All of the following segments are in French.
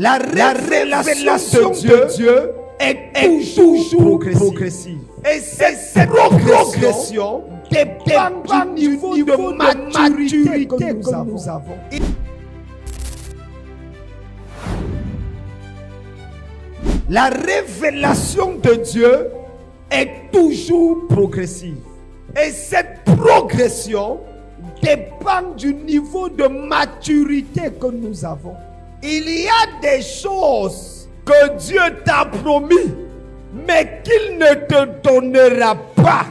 La révélation de Dieu est toujours progressive. Et cette progression dépend du niveau de maturité que nous avons. La révélation de Dieu est toujours progressive. Et cette progression dépend du niveau de maturité que nous avons. Il y a des choses que Dieu t'a promis, mais qu'il ne te donnera pas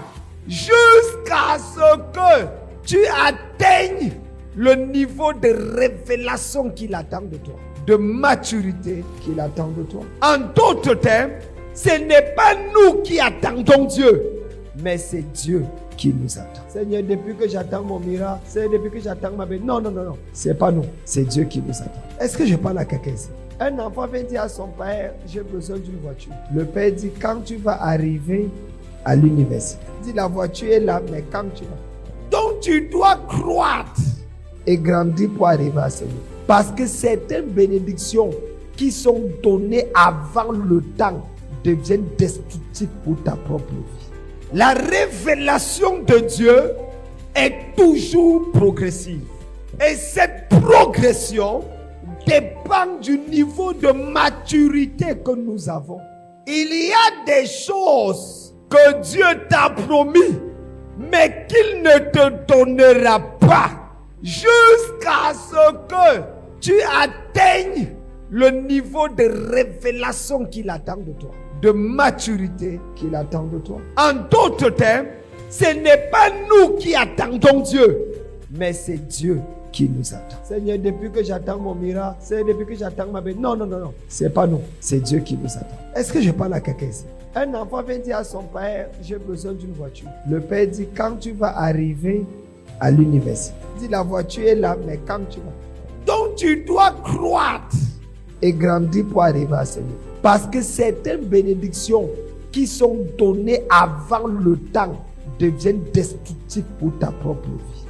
jusqu'à ce que tu atteignes le niveau de révélation qu'il attend de toi, de maturité qu'il attend de toi. En d'autres termes, ce n'est pas nous qui attendons Dieu, mais c'est Dieu qui nous attend. Seigneur, depuis que j'attends mon miracle, c'est depuis que j'attends ma bénédiction. Non. C'est pas nous, c'est Dieu qui nous attend. Est-ce que je parle à quelqu'un ici? Un enfant vient dire à son père, j'ai besoin d'une voiture. Le père dit, quand tu vas arriver à l'université, il dit, la voiture est là, mais quand tu vas. Donc tu dois croître et grandir pour arriver à ce niveau. Parce que certaines bénédictions qui sont données avant le temps deviennent destructives pour ta propre vie. La révélation de Dieu est toujours progressive. Et cette progression dépend du niveau de maturité que nous avons. Il y a des choses que Dieu t'a promis, mais qu'il ne te donnera pas jusqu'à ce que tu atteignes le niveau de révélation qu'il attend de toi, de maturité qu'il attend de toi. En d'autres termes, ce n'est pas nous qui attendons Dieu, mais c'est Dieu qui nous attend. Seigneur, depuis que j'attends mon miracle, c'est depuis que j'attends ma bénédiction. Non. C'est pas nous, c'est Dieu qui nous attend. Est-ce que je parle à quelqu'un ici? Un enfant vient dire à son père, j'ai besoin d'une voiture. Le père dit, quand tu vas arriver à l'université, il dit, la voiture est là, mais quand tu vas. Donc tu dois croître et grandir pour arriver à ce niveau. Parce que certaines bénédictions qui sont données avant le temps deviennent destructives pour ta propre vie.